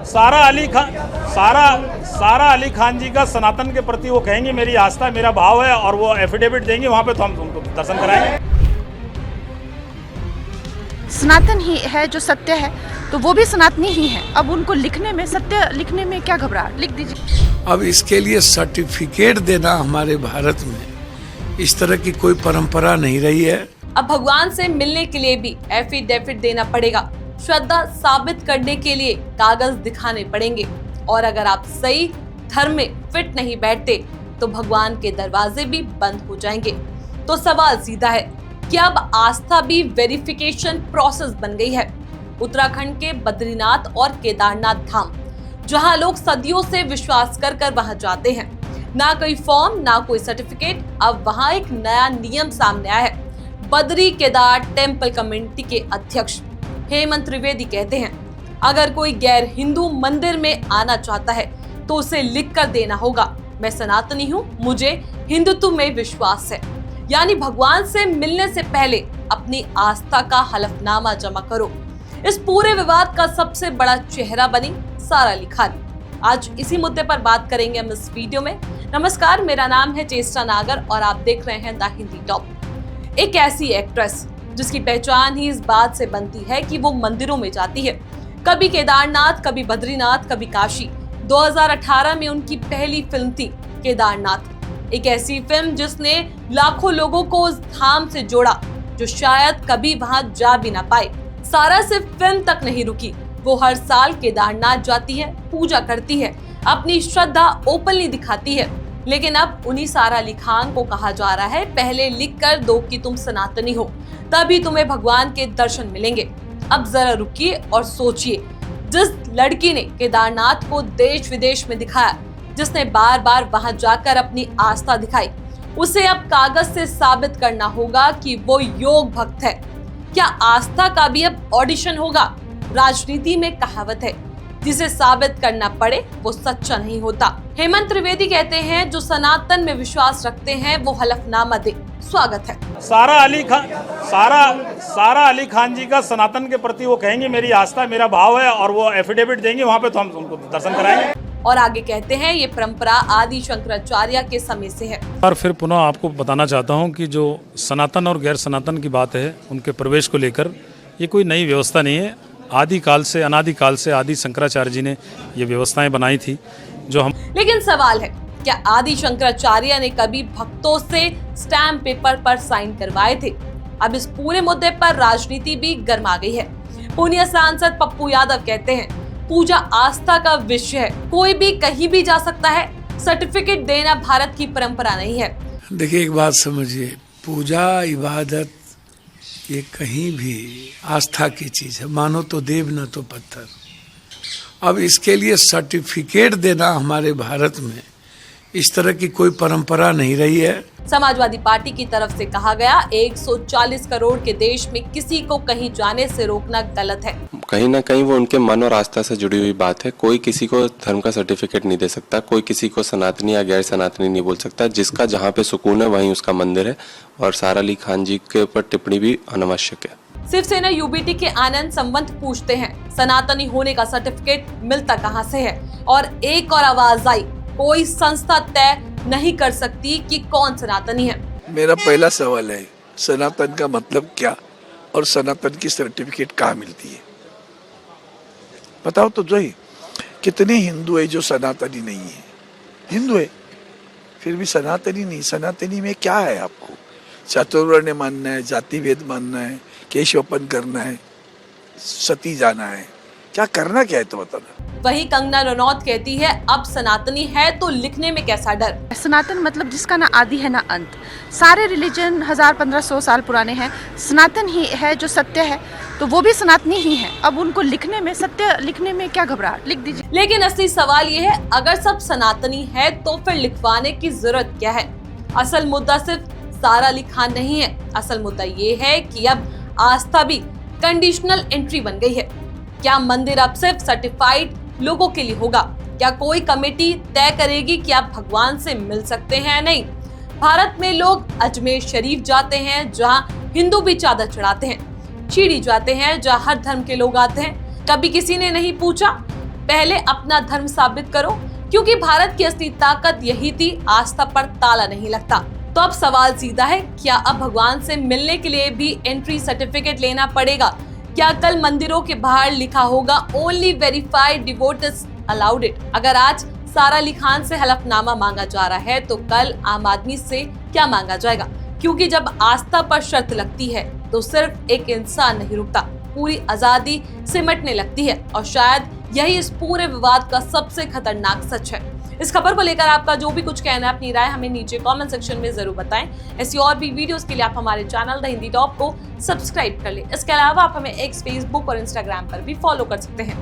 सारा अली खान जी का सनातन के प्रति वो कहेंगे मेरी आस्था मेरा भाव है, और वो एफिडेविट देंगे वहाँ पे, तो हम उनको दर्शन कराएंगे। सनातन ही है जो सत्य है, तो वो भी सनातनी ही है। अब उनको लिखने में, सत्य लिखने में क्या घबराहट, लिख दीजिए। अब इसके लिए सर्टिफिकेट देना हमारे भारत में इस तरह की कोई परंपरा नहीं रही है। अब भगवान से मिलने के लिए भी एफिडेविट देना पड़ेगा, श्रद्धा साबित करने के लिए कागज दिखाने पड़ेंगे, और अगर आप सही धर्म में फिट नहीं बैठते तो भगवान के दरवाजे भी बंद हो जाएंगे। तो सवाल सीधा है कि अब आस्था भी वेरिफिकेशन प्रोसेस बन गई है। उत्तराखंड के बद्रीनाथ और केदारनाथ धाम, जहां लोग सदियों से विश्वास कर कर वहां जाते हैं, ना कोई फॉर्म ना कोई सर्टिफिकेट, अब वहां एक नया नियम सामने आया है। बद्री केदार टेम्पल कमेटी के अध्यक्ष हेमंत त्रिवेदी कहते हैं, अगर कोई गैर हिंदू मंदिर में आना चाहता है तो उसे लिख कर देना होगा, मैं सनातनी हूँ, मुझे हिंदुत्व में विश्वास है। यानी भगवान से मिलने से पहले अपनी आस्था का हलफनामा जमा करो। इस पूरे विवाद का सबसे बड़ा चेहरा बनी सारा अली खान। आज इसी मुद्दे पर बात करेंगे हम इस वीडियो में। नमस्कार, मेरा नाम है चेष्टा नागर और आप देख रहे हैं द हिंदी टॉप। एक ऐसी एक्ट्रेस जिसकी पहचान ही इस बात से बनती है कि वो मंदिरों में जाती है, कभी केदारनाथ, कभी बद्रीनाथ, कभी काशी। 2018 में उनकी पहली फिल्म थी केदारनाथ, एक ऐसी फिल्म जिसने लाखों लोगों को उस धाम से जोड़ा जो शायद कभी वहां जा भी ना पाए। सारा सिर्फ फिल्म तक नहीं रुकी, वो हर साल केदारनाथ जाती है, पूजा करती है, अपनी श्रद्धा ओपनली दिखाती है। लेकिन अब उन्हीं सारा अली खान को कहा जा रहा है, पहले लिख कर दो कि तुम सनातनी हो, तभी तुम्हें भगवान के दर्शन मिलेंगे। अब जरा रुकिए और सोचिए, जिस लड़की ने केदारनाथ को देश विदेश में दिखाया, जिसने बार बार वहां जाकर अपनी आस्था दिखाई, उसे अब कागज से साबित करना होगा कि वो योग भक्त है। क्या आस्था का भी अब ऑडिशन होगा? राजनीति में कहावत है, जिसे साबित करना पड़े वो सच्चा नहीं होता। हेमंत त्रिवेदी कहते हैं, जो सनातन में विश्वास रखते हैं वो हलफनामा दे। स्वागत है। सारा अली खान जी का सनातन के प्रति वो कहेंगे मेरी आस्था मेरा भाव है, और वो एफिडेविट देंगे वहाँ पे, तो हम उनको दर्शन कराएंगे। और आगे कहते हैं, ये परंपरा आदि शंकराचार्य के समय से है। और फिर पुनः आपको बताना चाहता हूँ कि जो सनातन और गैर सनातन की बात है, उनके प्रवेश को लेकर ये कोई नई व्यवस्था नहीं है। आदिकाल से, अनादिकाल से आदि शंकराचार्य जी ने ये व्यवस्थाएं बनाई थी जो हम। लेकिन सवाल है, क्या आदि शंकराचार्य ने कभी भक्तों से स्टैम्प पेपर पर साइन करवाए थे? अब इस पूरे मुद्दे पर राजनीति भी गर्मा गई है। पूर्णिया सांसद पप्पू यादव कहते हैं, पूजा आस्था का विषय है, कोई भी कहीं भी जा सकता है, सर्टिफिकेट देना भारत की परंपरा नहीं है। देखिए, एक बात समझिए, पूजा इबादत ये कहीं भी आस्था की चीज है, मानो तो देव न तो पत्थर। अब इसके लिए सर्टिफिकेट देना हमारे भारत में इस तरह की कोई परंपरा नहीं रही है। समाजवादी पार्टी की तरफ से कहा गया, 140 करोड़ के देश में किसी को कहीं जाने से रोकना गलत है। कहीं ना कहीं वो उनके मन और आस्था से जुड़ी हुई बात है। कोई किसी को धर्म का सर्टिफिकेट नहीं दे सकता, कोई किसी को सनातनी या गैर सनातनी नहीं बोल सकता। जिसका जहाँ पे सुकून है वहीं उसका मंदिर है, और सारा अली खान जी के ऊपर टिप्पणी भी अनावश्यक है। शिवसेना यूबीटी के आनंद संवंत पूछते हैं, सनातनी होने का सर्टिफिकेट मिलता कहाँ से है? और एक और आवाज आई, कोई संस्था तय नहीं कर सकती कि कौन सनातनी है। मेरा पहला सवाल है, सनातन का मतलब क्या, और सनातन की सर्टिफिकेट कहाँ मिलती है? बताओ तो सही। कितने हिंदू है जो सनातनी नहीं है? हिंदू है फिर भी सनातनी नहीं। सनातनी में क्या है? आपको चातुर्वर्ण मानना है, जाति भेद मानना है, केशवपन करना है, सती जाना है, क्या करना क्या है तो बताना। वहीं कंगना रनौत कहती है, अब सनातनी है तो लिखने में कैसा डर। सनातन मतलब जिसका ना आदि है ना अंत। सारे रिलीजन 1000-1500 साल पुराने हैं, सनातन ही है जो सत्य है, तो वो भी सनातनी ही है। अब उनको लिखने में, सत्य लिखने में क्या घबराहट, लिख दीजिए। लेकिन असली सवाल ये है, अगर सब सनातनी है तो फिर लिखवाने की जरूरत क्या है? असल मुद्दा सिर्फ सारा अली खान नहीं है, असल मुद्दा ये है कि अब आस्था भी कंडीशनल एंट्री बन गई है। क्या मंदिर अब सिर्फ सर्टिफाइड लोगों के लिए होगा? क्या कोई कमेटी तय करेगी कि आप भगवान से मिल सकते हैं या नहीं? भारत में लोग अजमेर शरीफ जाते हैं, जहां हिंदू भी चादर चढ़ाते हैं, शिरडी जाते हैं, जहां हर धर्म के लोग आते हैं। कभी किसी ने नहीं पूछा पहले अपना धर्म साबित करो, क्योंकि भारत की असली ताकत यही थी, आस्था पर ताला नहीं लगता। तो अब सवाल सीधा है, क्या अब भगवान से मिलने के लिए भी एंट्री सर्टिफिकेट लेना पड़ेगा? क्या कल मंदिरों के बाहर लिखा होगा only verified devotees allowed it? अगर आज सारा अली खान से हलफनामा मांगा जा रहा है तो कल आम आदमी से क्या मांगा जाएगा? क्योंकि जब आस्था पर शर्त लगती है तो सिर्फ एक इंसान नहीं रुकता, पूरी आजादी सिमटने लगती है। और शायद यही इस पूरे विवाद का सबसे खतरनाक सच है। इस खबर को लेकर आपका जो भी कुछ कहना है, अपनी राय हमें नीचे कमेंट सेक्शन में जरूर बताएं। ऐसी और भी वीडियोस के लिए आप हमारे चैनल द हिंदी टॉप को सब्सक्राइब कर लें। इसके अलावा आप हमें एक्स, फेसबुक और इंस्टाग्राम पर भी फॉलो कर सकते हैं।